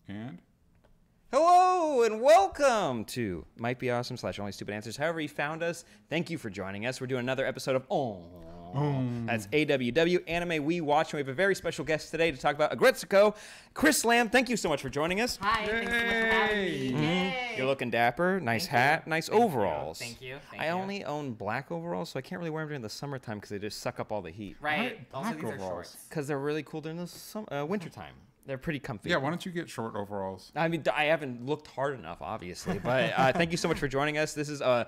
And hello and welcome to Might Be Awesome / Only Stupid Answers. However you found us, thank you for joining us. We're doing another episode of That's AWW, Anime We Watch. And we have a very special guest today to talk about Aggretsuko. Chris Lamb, thank you so much for joining us. Hi, thanks so much for having me. Yay. You're looking dapper. Nice hat, nice overalls. Thank you. I only own black overalls, so I can't really wear them during the summertime because they just suck up all the heat. Right. Also, these are shorts. Because they're really cool during the wintertime. They're pretty comfy. yeah, why don't you get short overalls? I mean, I haven't looked hard enough, obviously, but thank you so much for joining us. This is a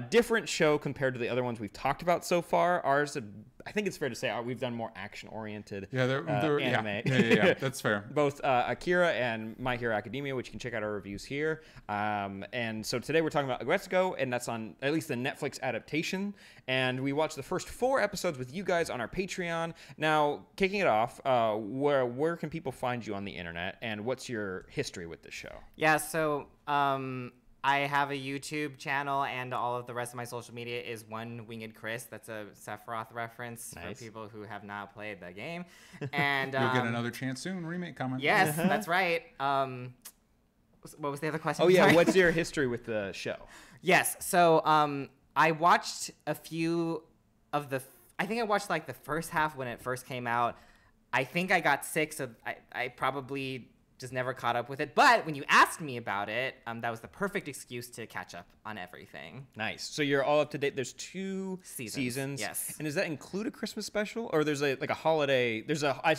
different show compared to the other ones we've talked about so far. Ours, I think it's fair to say, we've done more action-oriented anime. Yeah, that's fair. Both Akira and My Hero Academia, which you can check out our reviews here. And so today we're talking about Aggretsuko, and that's on at least the Netflix adaptation. And we watched the first 4 episodes with you guys on our Patreon. Now, kicking it off, where can people find you on the internet, and what's your history with the show? Yeah, so I have a YouTube channel, and all of the rest of my social media is One Winged Chris. That's a Sephiroth reference for people who have not played the game. And You'll get another chance soon. Remake comment. Yes, that's right. What was the other question? Oh yeah, Sorry. what's your history with the show? Yes, so I watched a few of the. I think I watched like the first half when it first came out. I think I got sick, so I probably just never caught up with it. But when you asked me about it, that was the perfect excuse to catch up on everything. Nice. So you're all up to date. There's 2 seasons. Yes. And does that include a Christmas special, or there's like a holiday?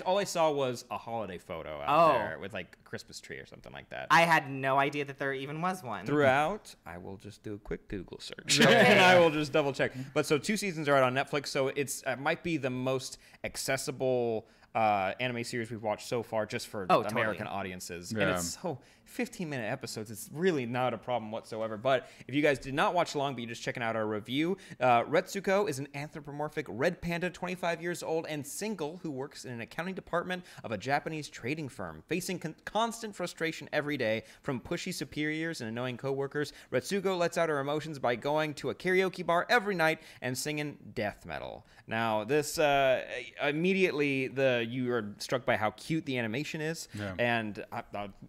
All I saw was a holiday photo out there with like a Christmas tree or something like that. I had no idea that there even was one. Throughout, I will just do a quick Google search and I will just double check. But so 2 seasons are out on Netflix, so it might be the most accessible anime series we've watched so far, just for American audiences. Yeah. And it's so 15-minute episodes. It's really not a problem whatsoever. But if you guys did not watch along, but you're just checking out our review, Aggretsuko is an anthropomorphic red panda, 25 years old and single, who works in an accounting department of a Japanese trading firm. Facing constant frustration every day from pushy superiors and annoying coworkers, Aggretsuko lets out her emotions by going to a karaoke bar every night and singing death metal. Now, this immediately you are struck by how cute the animation is, and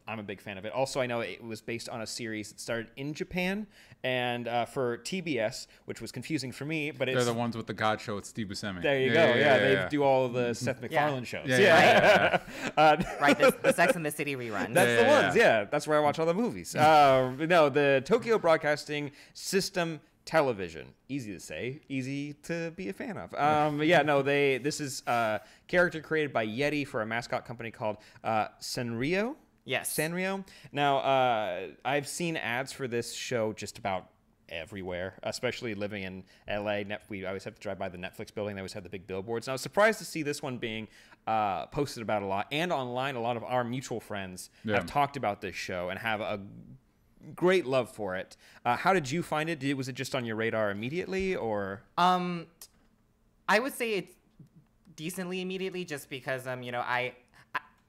I'm a big fan of it. Also, I know it was based on a series that started in Japan and for TBS, which was confusing for me. But they're the ones with the God Show at Steve Buscemi. There you go. Yeah, they do all the Seth MacFarlane shows. Right, the Sex and the City reruns. That's the ones. Yeah, that's where I watch all the movies. No, the Tokyo Broadcasting System Television. Easy to say, easy to be a fan of. This is a character created by Yeti for a mascot company called Sanrio. Yes. Sanrio. Now, I've seen ads for this show just about everywhere, especially living in LA. We always have to drive by the Netflix building. They always have the big billboards. And I was surprised to see this one being posted about a lot. And online, a lot of our mutual friends have talked about this show and have a great love for it. How did you find it? Was it just on your radar immediately, or? I would say it's decently immediately, just because I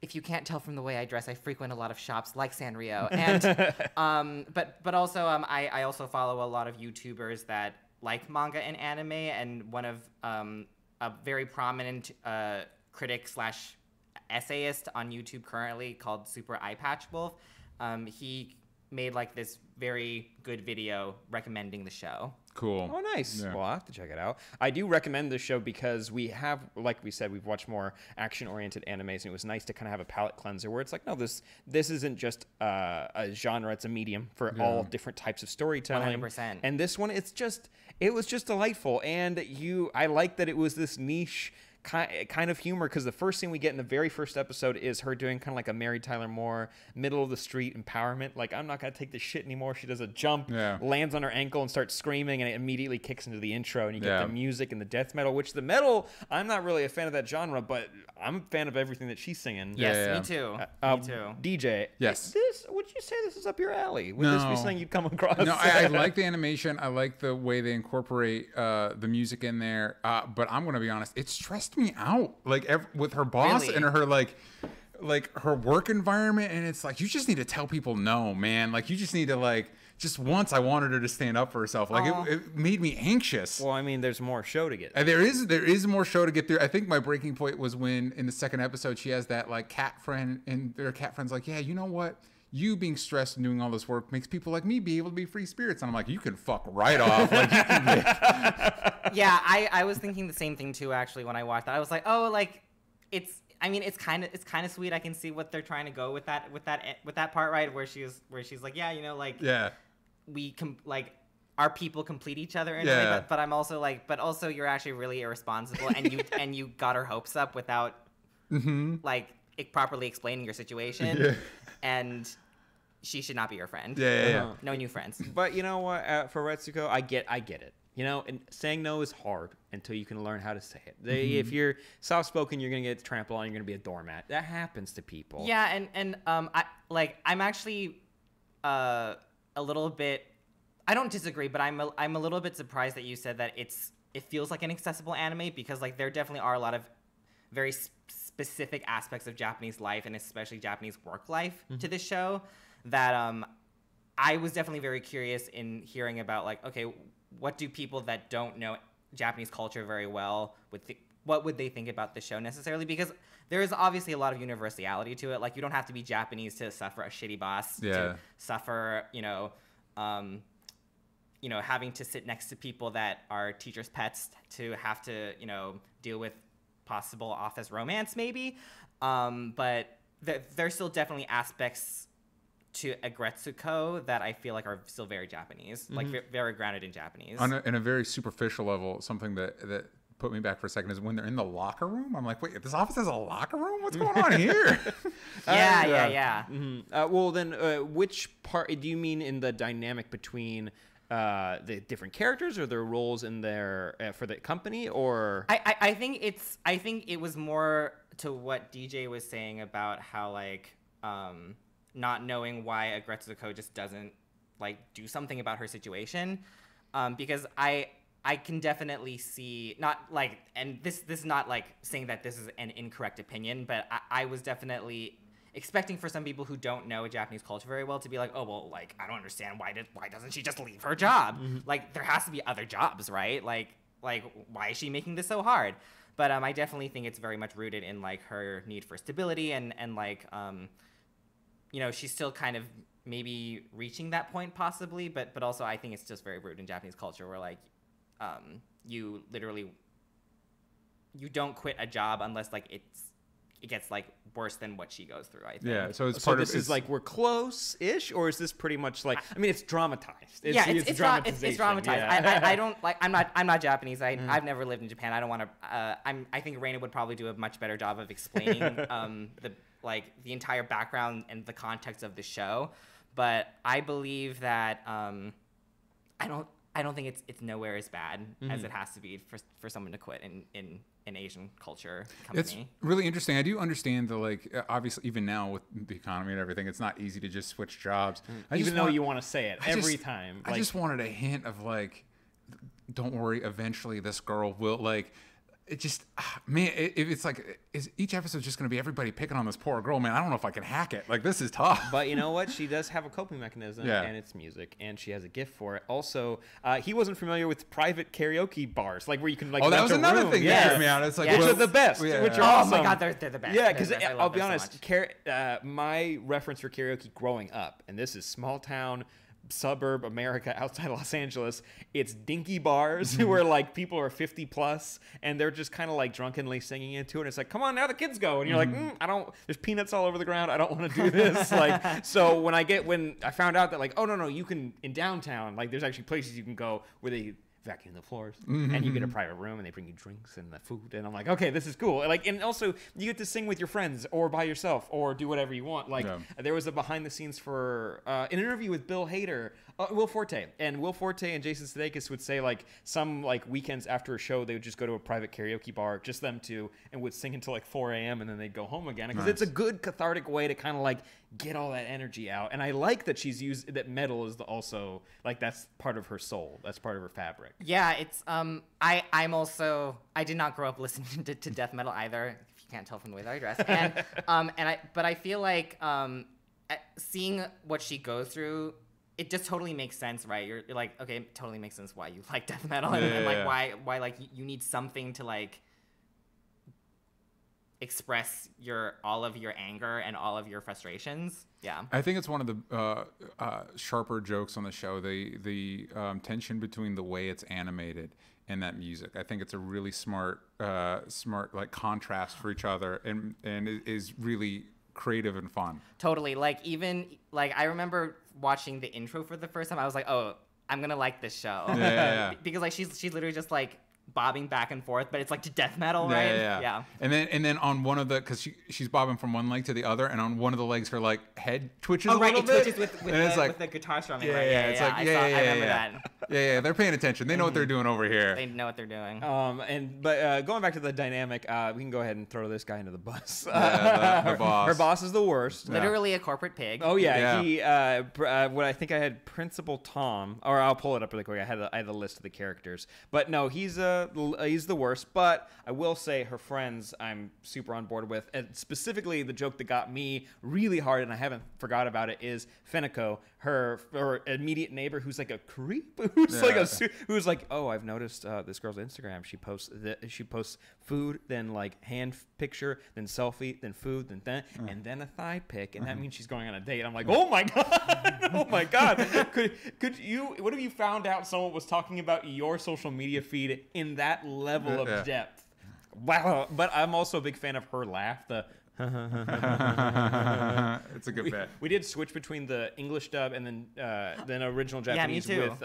if you can't tell from the way I dress, I frequent a lot of shops like Sanrio, and but also I also follow a lot of YouTubers that like manga and anime, and one of a very prominent critic / essayist on YouTube currently called Super Eye Patch Wolf. He made like this very good video recommending the show. Cool. Oh, nice. Yeah. Well, I'll have to check it out. I do recommend this show because we have, like we said, we've watched more action-oriented animes, and it was nice to kind of have a palate cleanser where it's like, no, this isn't just a genre; it's a medium for all different types of storytelling. 100%. And this one, it was just delightful, and I like that it was this niche kind of humor, because the first thing we get in the very first episode is her doing kind of like a Mary Tyler Moore middle of the street empowerment, like, I'm not gonna take this shit anymore. She does a jump, lands on her ankle and starts screaming, and it immediately kicks into the intro, and you get the music and the death metal, which the metal, I'm not really a fan of that genre, but I'm a fan of everything that she's singing. Yes, me too. Me too. DJ, yes, would you say this is up your alley? Would this be something you'd come across? No, I like the animation. I like the way they incorporate the music in there, but I'm gonna be honest, it stressed me out, like with her boss and her like her work environment, and it's like, you just need to tell people no, man. Like, you just need to like just once I wanted her to stand up for herself. Like it made me anxious. Well, I mean, there's more show to get. And there is more show to get through. I think my breaking point was when in the second episode she has that like cat friend, and their cat friend's like, yeah, you know what? You being stressed and doing all this work makes people like me be able to be free spirits. And I'm like, you can fuck right off. Like, you can Yeah, I was thinking the same thing too. Actually, when I watched that, I was like, oh, like it's. I mean, it's kind of sweet. I can see what they're trying to go with that part, right? Where she's like, yeah, you know, like like our people complete each other in a way, but I'm also like, but also you're actually really irresponsible, and you got her hopes up without like properly explaining your situation, and she should not be your friend. No new friends. But you know what? For Retsuko, I get it. You know, and saying no is hard until you can learn how to say it. If you're soft-spoken, you're gonna get trampled on. You're gonna be a doormat. That happens to people. Yeah, and I'm actually a little bit. I don't disagree, but I'm a little bit surprised that you said that it feels like an accessible anime, because like there definitely are a lot of very specific aspects of Japanese life, and especially Japanese work life to this show that I was definitely very curious in hearing about, like, okay, what do people that don't know Japanese culture very well what would they think about the show necessarily? Because there is obviously a lot of universality to it. Like, you don't have to be Japanese to suffer a shitty boss, to suffer, having to sit next to people that are teachers' pets, to have to, deal with possible office romance maybe. But there's still definitely aspects to Aggretsuko that I feel like are still very Japanese, like very grounded in Japanese. In a very superficial level, something that put me back for a second is when they're in the locker room. I'm like, wait, this office has a locker room? What's going on here? Yeah. Well, then, which part do you mean in the dynamic between the different characters, or their roles in their for the company, or? I think it was more to what DJ was saying about how, like, not knowing why Aggretsuko just doesn't like do something about her situation, because I can definitely see, not like, and this is not like saying that this is an incorrect opinion, but I was definitely expecting for some people who don't know Japanese culture very well to be like, oh, well, like, I don't understand why doesn't she just leave her job? Like, there has to be other jobs, right? Like why is she making this so hard? But I definitely think it's very much rooted in like her need for stability and like she's still kind of maybe reaching that point possibly, but also I think it's just very rooted in Japanese culture where like you don't quit a job unless like it gets like worse than what she goes through, I think. Yeah, so it's so part this of is like we're close-ish, or is this pretty much like, I mean, it's dramatized. It's dramatization. It's dramatized. Yeah. I don't like. I'm not Japanese. I've never lived in Japan. I don't want to. I think Reina would probably do a much better job of explaining the entire background and the context of the show. But I believe that I don't think it's nowhere as bad as it has to be for someone to quit in an Asian culture company. It's really interesting. I do understand the, like, obviously even now with the economy and everything, it's not easy to just switch jobs. Even though you want to say it every time. I just wanted a hint of like, don't worry, eventually this girl will, like, it just, man, it's like, is each episode just going to be everybody picking on this poor girl? Man, I don't know if I can hack it. Like, this is tough. But you know what? She does have a coping mechanism, and it's music, and she has a gift for it. Also, he wasn't familiar with private karaoke bars, like where you can like. Oh, that was another thing that tripped me out. It's like, which are the best. Which are awesome. Oh my god, they're the best. Yeah, because I'll be honest, my reference for karaoke growing up, and this is small town, suburb America outside Los Angeles, it's dinky bars where like people are 50 plus and they're just kind of like drunkenly singing into it, and it's like, come on now, the kids go, and you're like, I don't, there's peanuts all over the ground, I don't want to do this. Like, so when I found out that like, oh no, you can, in downtown, like there's actually places you can go where they vacuum the floors and you get a private room and they bring you drinks and the food, and I'm like, okay, this is cool. Like, and also you get to sing with your friends or by yourself or do whatever you want. Like, there was a behind the scenes for an interview with Will Forte, and Will Forte and Jason Sudeikis would say like some like weekends after a show they would just go to a private karaoke bar, just them two, and would sing until like 4 a.m. and then they'd go home again, because it's a good cathartic way to kind of like get all that energy out. And I like that she's used that metal is also like, that's part of her soul, that's part of her fabric. Yeah, it's I did not grow up listening to death metal either, if you can't tell from the way that I dress. And but I feel like seeing what she goes through it just totally makes sense, right? You're like, okay, it totally makes sense why you like death metal, and like why like you need something to like express all of your anger and all of your frustrations. Yeah, I think it's one of the sharper jokes on the show. The tension between the way it's animated and that music. I think it's a really smart like contrast for each other, and it is really creative and fun. Totally. Like even like I remember watching the intro for the first time. I was like, oh, I'm gonna like this show. Because like she's literally just like bobbing back and forth, but it's like to death metal, right? Yeah. And then on one of the, because she's bobbing from one leg to the other, and on one of the legs her like head twitches a little bit. Twitches with the guitar strumming. Right? I remember that. Yeah, they're paying attention. They know what they're doing over here. They know what they're doing. But going back to the dynamic, we can go ahead and throw this guy into the bus. The boss. Her boss is the worst. Literally a corporate pig. Oh yeah. He what I think I had Principal Tom, or I'll pull it up really quick. I had the list of the characters, but no, he's the worst. But I will say her friends I'm super on board with, and specifically the joke that got me really hard, and I haven't forgot about it, is Fenico, her immediate neighbor, who's like a creep, who's like, oh, I've noticed this girl's Instagram. She posts food, then like hand picture, then selfie, then food, and then a thigh pic, and that means she's going on a date. I'm like, oh my god, oh my god. Could you? What if you found out someone was talking about your social media feed in that level of depth? Wow. But I'm also a big fan of her laugh. It's a good bit. We did switch between the English dub and then original Japanese with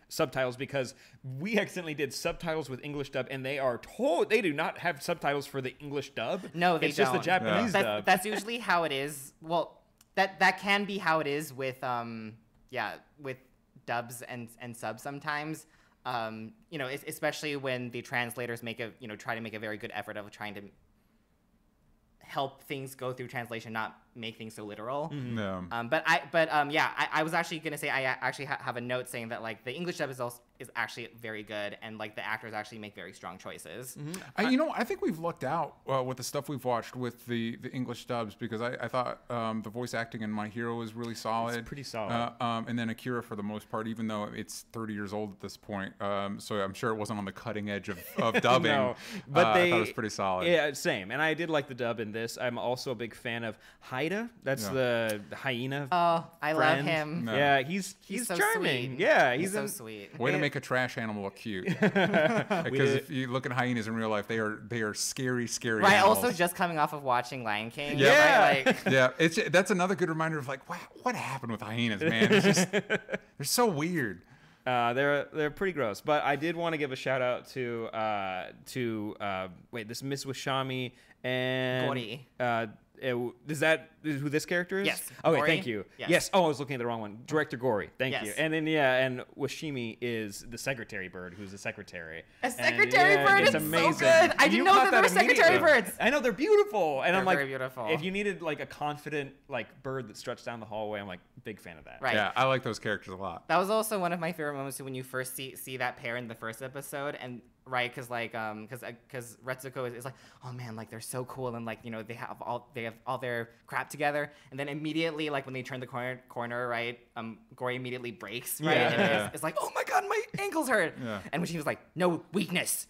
subtitles, because we accidentally did subtitles with English dub, and they do not have subtitles for the English dub. No, they don't. It's just the Japanese dub. That's usually how it is. Well, that can be how it is with with dubs and subs sometimes. Especially when the translators try to make a very good effort of trying to help things go through translation, not make things so literal. I was actually gonna say I actually have a note saying that like the English dub is actually very good, and like the actors actually make very strong choices. I think we've lucked out with the stuff we've watched with the English dubs, because I thought the voice acting in My Hero was really solid. It's pretty solid. And then Akira, for the most part, even though it's 30 years old at this point, so I'm sure it wasn't on the cutting edge of dubbing. No, but I thought it was pretty solid. Yeah, same. And I did like the dub in this. I'm also a big fan of Haida. That's the hyena. Oh, I love friend. him. No. Yeah, he's so charming. sweet. Yeah, he's so sweet. Way to make a trash animal look cute. Because if you look at hyenas in real life, they are scary Right. animals. Also, just coming off of watching Lion King. Yeah. Right? That's another good reminder of like, wow, what happened with hyenas, man? It's just, they're so weird. They're pretty gross, but I did want to give a shout out to this Miss Washami and Gori. Is that who this character is? Yes. Okay, Gori? thank you. Yes. Oh, I was looking at the wrong one. Director Gori. Thank you. And then and Washimi is the secretary bird, who's the secretary. A secretary bird is amazing. so good. I didn't know that there were secretary birds. I know, they're beautiful. And They're I'm like, very beautiful. if you needed like a confident like bird that struts down the hallway, I'm like big fan of that. Right. Yeah, I like those characters a lot. That was also one of my favorite moments when you first see that pair in the first episode, and right, because Retsuko is like, oh man, like they're so cool, and like they have all their crap together, and then immediately like when they turn the corner, right, Gori immediately breaks, right, and it's like, oh my god, my ankles hurt, and when she was like, no weaknesses.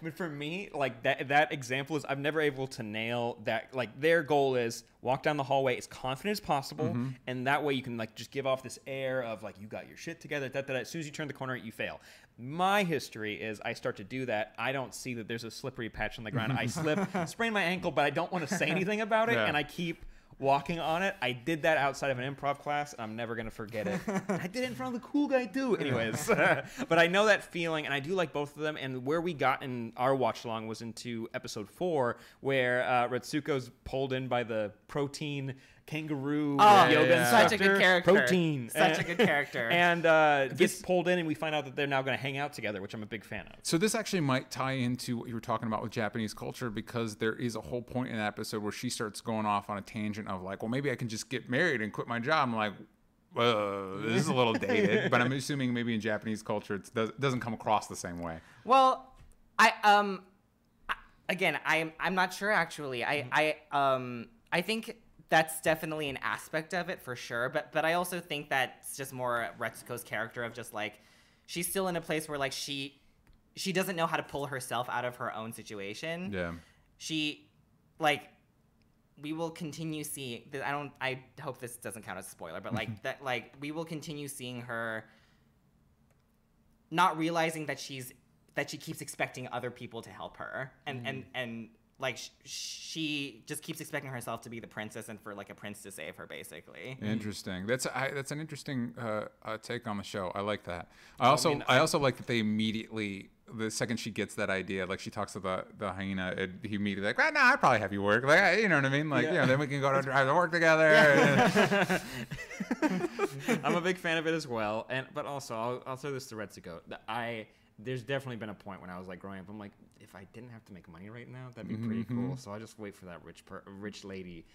But for me, like that example is I've never able to nail that. Like their goal is walk down the hallway as confident as possible, and that way you can like just give off this air of like you got your shit together. As soon as you turn the corner, you fail. My history is I start to do that. I don't see that there's a slippery patch on the ground. I slip, sprain my ankle, but I don't want to say anything about it, and I keep walking on it. I did that outside of an improv class, and I'm never going to forget it. I did it in front of the cool guy, too. Anyways, but I know that feeling, and I do like both of them, and where we got in our watch-along was into episode 4, where Retsuko's pulled in by the protein kangaroo yoga instructor. Such a good character. Protein. Such a good character. And gets pulled in, and we find out that they're now going to hang out together, which I'm a big fan of. So this actually might tie into what you were talking about with Japanese culture, because there is a whole point in that episode where she starts going off on a tangent of like, well, maybe I can just get married and quit my job. I'm like, this is a little dated, but I'm assuming maybe in Japanese culture it doesn't come across the same way. Well, I'm not sure actually. I think that's definitely an aspect of it for sure. But I also think that's just more Retsuko's character of just like she's still in a place where like she doesn't know how to pull herself out of her own situation. Yeah. She like we will continue seeing I hope this doesn't count as a spoiler, but like that like we will continue seeing her not realizing that she keeps expecting other people to help her and like she just keeps expecting herself to be the princess and for like a prince to save her basically. Interesting. That's an interesting take on the show. I like that. I also like that they immediately, the second she gets that idea, like she talks to the hyena, and he immediately like, well, no, I'd probably have you work. Like, you know what I mean? Like, then we can go to drive to work together. I'm a big fan of it as well, but also I'll say this to Retsuko. There's definitely been a point when I was like growing up, I'm like, if I didn't have to make money right now, that'd be pretty cool. So I just wait for that rich lady.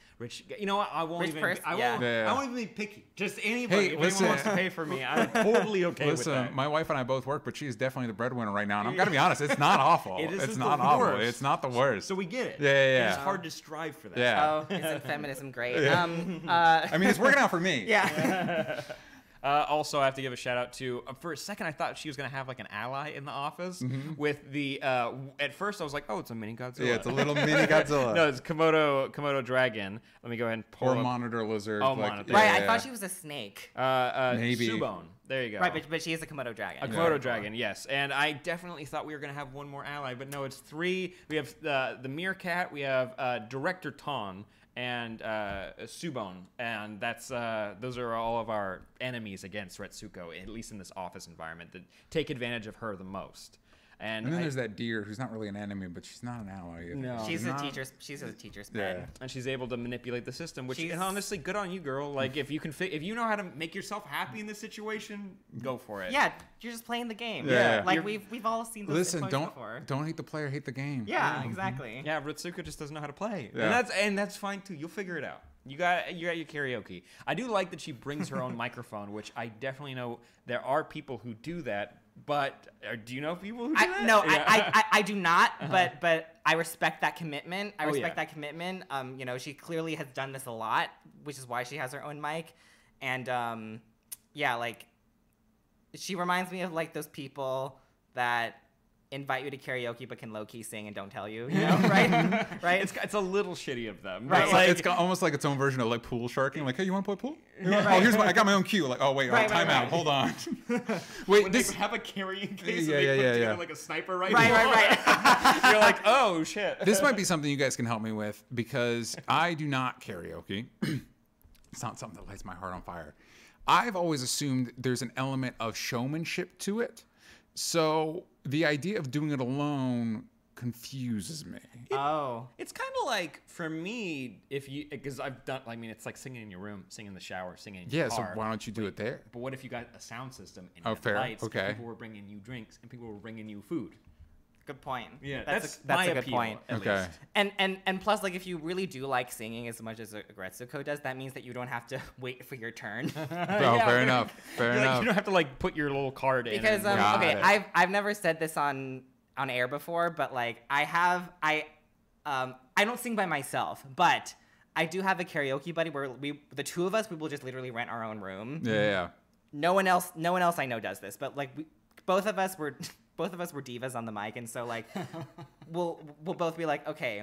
You know what? I won't even be picky. Just anybody. Hey, if listen, anyone wants to pay for me, I'm totally okay with that. My wife and I both work, but she's definitely the breadwinner right now. And I'm gonna be honest, it's not awful. It's not awful. It's not the worst. So we get it. Yeah. It's hard to strive for that. Yeah. Oh, isn't feminism great? I mean, it's working out for me. Yeah. Also, I have to give a shout out to, for a second, I thought she was going to have like an ally in the office with the, at first I was like, oh, it's a mini Godzilla. Yeah, it's a little mini Godzilla. No, it's Komodo dragon. Let me go ahead and pull Or up. monitor lizard. Oh, like, monitor. Right, I thought she was a snake. Maybe. Subone. There you go. Right, but she is a Komodo dragon. A Komodo dragon, yes. And I definitely thought we were going to have one more ally, but no, it's 3. We have the meerkat, we have Director Ton, and Subone, and that's those are all of our enemies against Retsuko, at least in this office environment, that take advantage of her the most. And then there's that deer who's not really an enemy, but she's not an ally either. No. She's a teacher's pet. Yeah. and she's able to manipulate the system, which and honestly, good on you, girl. Like if you can if you know how to make yourself happy in this situation, go for it. Yeah, you're just playing the game. Yeah. Like we've all seen those Listen, before. don't hate the player, hate the game. Yeah, exactly. Yeah, Retsuko just doesn't know how to play, Yeah. and that's fine too. You'll figure it out. You got your karaoke. I do like that she brings her own microphone, which I definitely know there are people who do that. But do you know people who do that? No, Yeah. I do not. But I respect that commitment. I respect that commitment. You know, she clearly has done this a lot, which is why she has her own mic. And yeah, like she reminds me of like those people that invite you to karaoke but can low-key sing and don't tell you, you know, right? Right? It's a little shitty of them. Right. But like, It's got almost like its own version of like pool sharking. Like, hey, you want to play pool? Right. Oh, I got my own cue. Like, oh wait, time out. Hold on. Wait, when this. they have a carrying case Yeah, and they yeah, put yeah. together like a sniper rifle. Right. You're like, oh shit. This might be something you guys can help me with because I do not karaoke. It's not something that lights my heart on fire. I've always assumed there's an element of showmanship to it. So the idea of doing it alone confuses me. It's kind of like for me, because I've done. I mean, it's like singing in your room, singing in the shower, singing in your Yeah, so car. why don't you do it there? But what if you got a sound system and Oh, fair. lights? Okay. And people were bringing you drinks and people were bringing you food. Good point. Yeah, that's my a good appeal, point. at Okay. least. And plus, like, if you really do like singing as much as Aggretsuko does, that means that you don't have to wait for your turn. Oh, fair enough. Fair Like, enough. you don't have to like put your little card in. Because and- Got okay, it. I've never said this on air before, but like I don't sing by myself, but I do have a karaoke buddy where the two of us we will just literally rent our own room. Yeah. No one else I know does this, but like both of us were divas on the mic, and so like we'll both be like, okay,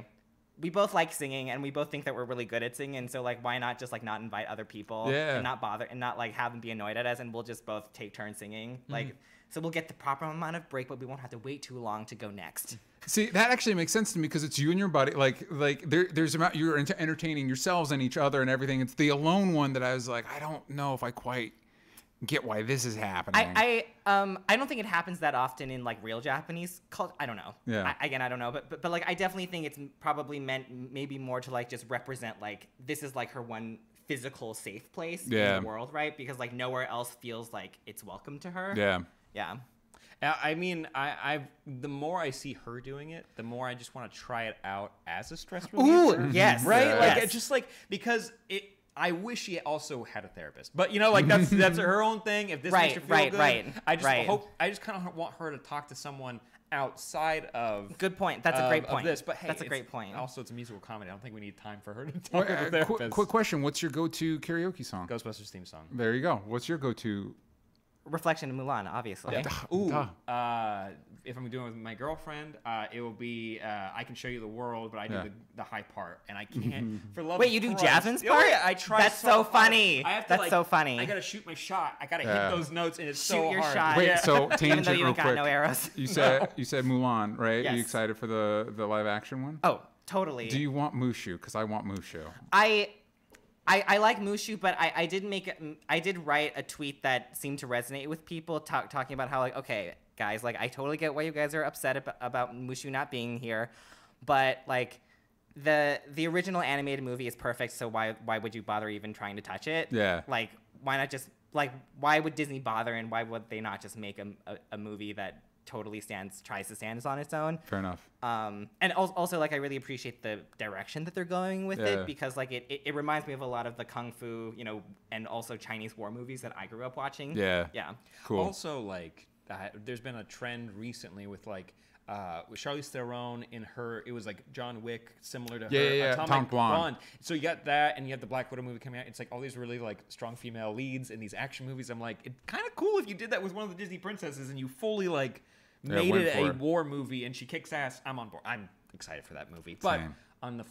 we both like singing and we both think that we're really good at singing, and so like why not just like not invite other people and not bother and not like have them be annoyed at us, and we'll just both take turns singing. Like so we'll get the proper amount of break, but we won't have to wait too long to go next. See, that actually makes sense to me because it's you and your buddy. Like there's about you're entertaining yourselves and each other and everything. It's the alone one that I was like, I don't know if I quite get why this is happening. I don't think it happens that often in like real Japanese culture. I don't know. Yeah. Again, I don't know, but like I definitely think it's probably meant maybe more to like just represent like this is like her one physical safe place in the world, right? Because like nowhere else feels like it's welcome to her. Yeah. Yeah. I mean, the more I see her doing it, the more I just want to try it out as a stress reliever. Ooh, yes. Right? Yeah. Like Yes. it's just like because I wish she also had a therapist, but like that's her own thing. If this makes her feel good, I just kind of want her to talk to someone outside of. Good point. That's a great point. This, but hey, that's a great point. Also, it's a musical comedy. I don't think we need time for her to talk to a therapist. Quick question: what's your go-to karaoke song? Ghostbusters theme song. There you go. What's your go-to? Reflection of Mulan, obviously. Yeah. Ooh. If I'm doing it with my girlfriend, it will be I Can Show You the World, but I do the high part, and I can't for love. Wait, you do Jasmine's part? Oh, yeah, I try. That's so funny. I have to, That's so funny. I gotta shoot my shot. I gotta hit those notes, and it's Shoot so your hard. shot. Wait, Yeah. so Even tangent though you real ain't got quick. no arrows. You said Mulan, right? Yes. Are you excited for the live action one? Oh, totally. Do you want Mushu? Because I want Mushu. I like Mushu, but I did write a tweet that seemed to resonate with people talking about how, like, okay, guys, like, I totally get why you guys are upset about Mushu not being here, but like the original animated movie is perfect, so why would you bother even trying to touch it? Yeah. Like, why not just, like, why would Disney bother, and why would they not just make a movie that totally tries to stand on its own? Fair enough. And also, like, I really appreciate the direction that they're going with it, because like it reminds me of a lot of the kung fu, and also Chinese war movies that I grew up watching. Yeah. Cool. Also, like, there's been a trend recently with like with Charlize Theron in her, it was like John Wick, similar to her Atomic Blonde. So you got that, and you have the Black Widow movie coming out. It's like all these really like strong female leads in these action movies. I'm like, it's kind of cool if you did that with one of the Disney princesses and you fully like made it a war movie and she kicks ass. I'm on board. I'm excited for that movie. But on the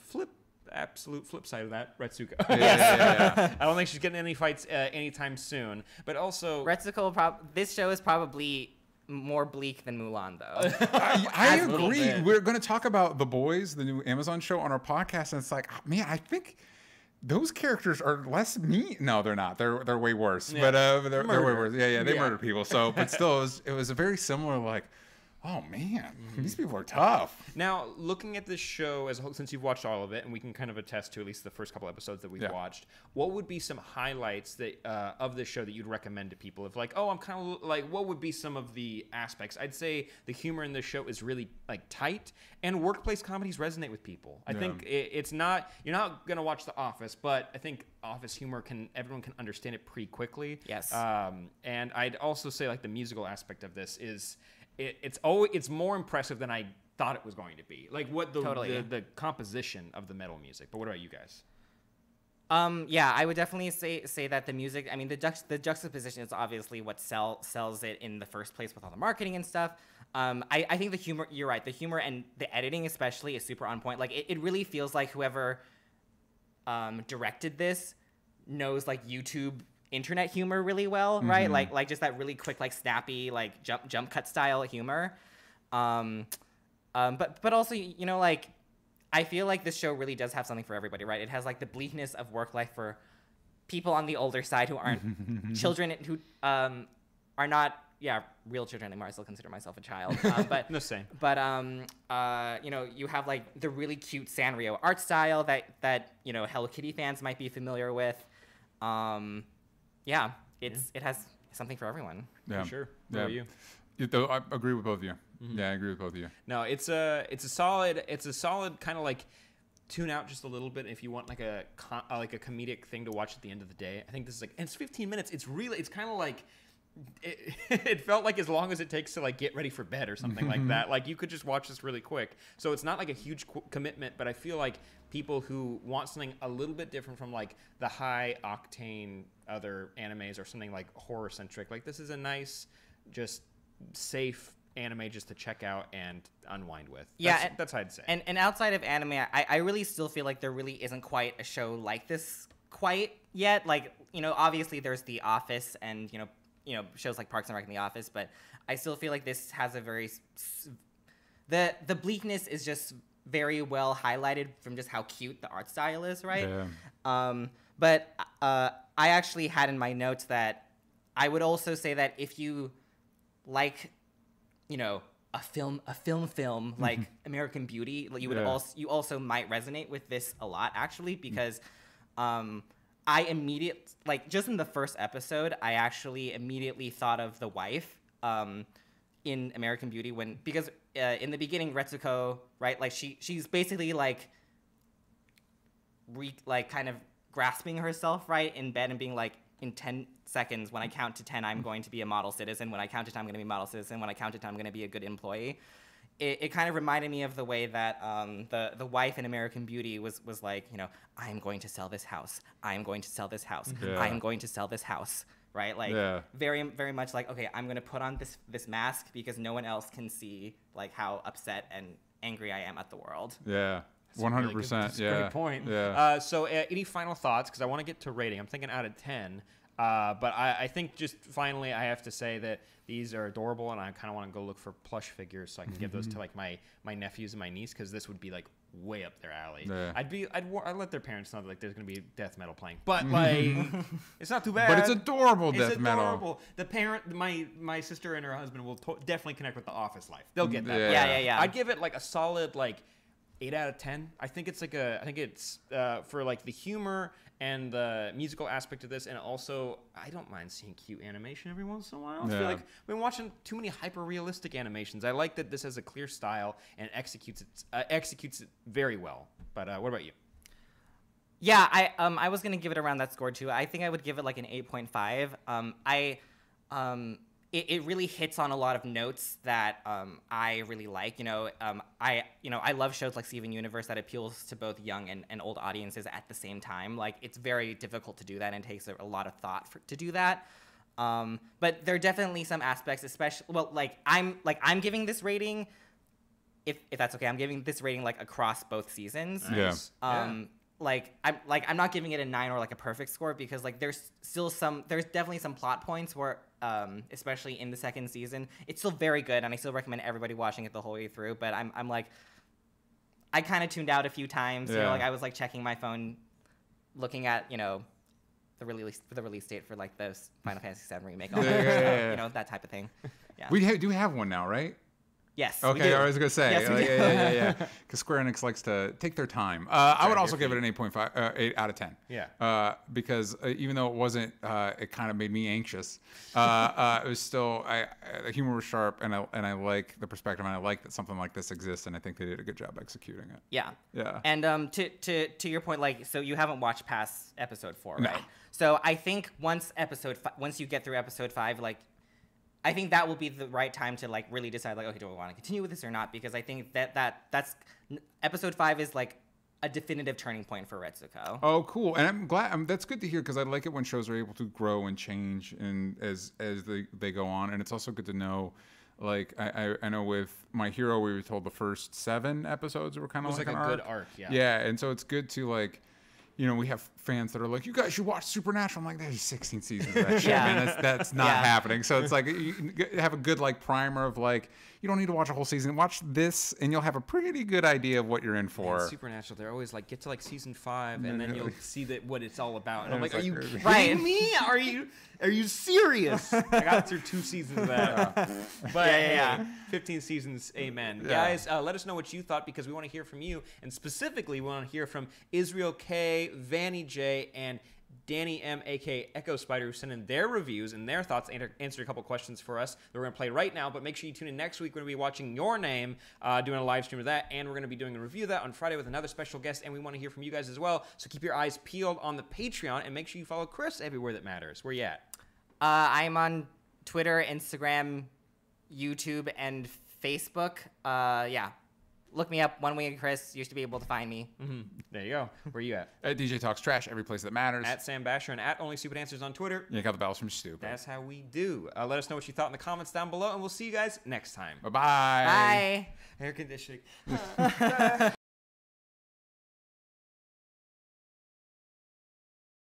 absolute flip side of that, Retsuko. Yeah. I don't think she's getting any fights anytime soon. But also, Retsuko, this show is probably more bleak than Mulan, though. I agree. We're going to talk about The Boys, the new Amazon show, on our podcast, and it's like, man, I think those characters are less mean. No, they're not. They're way worse. Yeah. But they're way worse. Yeah. They murder people. So, but still, it was a very similar, like, oh man, these people are tough. Now, looking at this show as a whole, since you've watched all of it, and we can kind of attest to at least the first couple episodes that we've watched, what would be some highlights that of this show that you'd recommend to people? If like, oh, I'm kind of like, what would be some of the aspects? I'd say the humor in this show is really like tight, and workplace comedies resonate with people. I think it's not, you're not gonna watch The Office, but I think Office humor everyone can understand it pretty quickly. Yes. And I'd also say like the musical aspect of this is. It's more impressive than I thought it was going to be. Like what the composition of the metal music. But what about you guys? Yeah, I would definitely say that the music. I mean, the juxtaposition is obviously what sells it in the first place with all the marketing and stuff. I think the humor. You're right. The humor and the editing especially is super on point. Like it really feels like whoever directed this knows like YouTube internet humor really well, right? Like just that really quick, like snappy, like jump cut style humor. But also, like I feel like this show really does have something for everybody, right? It has like the bleakness of work life for people on the older side who aren't children, who are not real children anymore. I still consider myself a child, but no, same. But you have like the really cute Sanrio art style that Hello Kitty fans might be familiar with. It has something for everyone. Yeah, for sure. What about you? I agree with both of you. Yeah, I agree with both of you. No, it's a solid kind of like tune out just a little bit if you want like a comedic thing to watch at the end of the day. I think this is like, and it's 15 minutes. It's kind of like it felt like as long as it takes to like get ready for bed or something like that. Like you could just watch this really quick. So it's not like a huge commitment, but I feel like people who want something a little bit different from like the high octane other animes or something like horror centric, like this is a nice, just safe anime just to check out and unwind with. That's how I'd say. And outside of anime, I really still feel like there really isn't quite a show like this quite yet. Like, obviously there's The Office and, shows like Parks and Rec and The Office, but I still feel like this has a very the bleakness is just very well highlighted from just how cute the art style is, right? Yeah. But I actually had in my notes that I would also say that if you like, a film like American Beauty, you would you also might resonate with this a lot actually, because I immediately, like, just in the first episode, I actually immediately thought of the wife in American Beauty because in the beginning, Retsuko, right, like she's basically like kind of grasping herself right in bed and being like, in 10 seconds, when I count to 10, I'm going to be a model citizen. When I count to 10, I'm going to be a model citizen. When I count to 10, I'm going to be a good employee. It kind of reminded me of the way that the wife in American Beauty was like, you know, I'm going to sell this house. I'm going to sell this house. Yeah. I'm going to sell this house. Right? Like very, very much like, okay, I'm going to put on this mask because no one else can see like how upset and angry I am at the world. Yeah. 100%. That's a great point. Yeah. So any final thoughts? Because I want to get to rating. I'm thinking out of 10. But I think just finally I have to say that these are adorable, and I kind of want to go look for plush figures so I can give those to like my nephews and my niece, because this would be like way up their alley. Yeah. I'd let their parents know that like there's gonna be death metal playing, but like it's not too bad. But it's adorable It's death metal. adorable. The parent, my sister and her husband will definitely connect with the office life. They'll get that. Yeah. I'd give it like a solid like 8 out of 10. I think it's for like the humor and the musical aspect of this, and also I don't mind seeing cute animation every once in a while. I feel like I've been watching too many hyper realistic animations. I like that this has a clear style and executes it very well. But what about you? Yeah, I was gonna give it around that score too. I think I would give it like an 8.5. It really hits on a lot of notes that I really like. I love shows like Steven Universe that appeals to both young and old audiences at the same time. Like, it's very difficult to do that, and it takes a lot of thought to do that. But there are definitely some aspects, especially I'm giving this rating, if that's okay. I'm giving this rating like across both seasons. Nice. I'm not giving it a 9 or like a perfect score, because like there's definitely some plot points where especially in the second season, it's still very good, and I still recommend everybody watching it the whole way through. But I'm like, I kind of tuned out a few times. You know, like I was like checking my phone, looking at the release date for like the Final Fantasy VII remake, all that stuff, that type of thing. Yeah. We do have one now, right? Yes. Okay, I was gonna say. Yes, we do. Yeah. Because Square Enix likes to take their time. I would also give it an 8.5, 8 out of 10. Yeah. Because even though it wasn't, it kind of made me anxious. It was still, the humor was sharp, and I like the perspective, and I like that something like this exists, and I think they did a good job executing it. Yeah. Yeah. And to your point, like, so you haven't watched past episode 4, right? No. So I think once you get through episode 5, like, I think that will be the right time to like really decide, like, okay, do I want to continue with this or not? Because I think that's episode 5 is like a definitive turning point for Aggretsuko. Oh, cool. And I'm glad. That's good to hear, because I like it when shows are able to grow and change and as they go on. And it's also good to know, like, I know with My Hero, we were told the first 7 episodes were kind of like an a good arc. Yeah. Yeah, and so it's good to like, we have fans that are like, you guys should watch Supernatural. I'm like, there's 16 seasons of that shit, man. That's not happening. So it's like, you have a good like primer of like, you don't need to watch a whole season. Watch this, and you'll have a pretty good idea of what you're in for. Man, Supernatural, they're always like, get to like season 5, and then you'll see what it's all about. And I'm like, it's are you like, kidding me? Are you serious? I got through 2 seasons of that. But Yeah. 15 seasons, amen. Yeah. Guys, let us know what you thought, because we want to hear from you. And specifically, we want to hear from Israel K, Vanny J, and Danny M, aka Echo Spider, who sent in their reviews and their thoughts, answered a couple questions for us that we're going to play right now. But make sure you tune in next week. We're going to be watching Your Name, doing a live stream of that, and we're going to be doing a review of that on Friday with another special guest, and we want to hear from you guys as well. So keep your eyes peeled on the Patreon, and make sure you follow Chris everywhere that matters. Where you at? I'm on Twitter, Instagram, YouTube, and Facebook. Look me up. One Winged Chris. You should be able to find me. Mm-hmm. There you go. Where you at? At DJ Talks Trash, every place that matters. At Sam Basher and at Only Stupid Answers on Twitter. You got the bells from Stupid. That's how we do. Let us know what you thought in the comments down below, and we'll see you guys next time. Bye-bye. Bye. Air conditioning.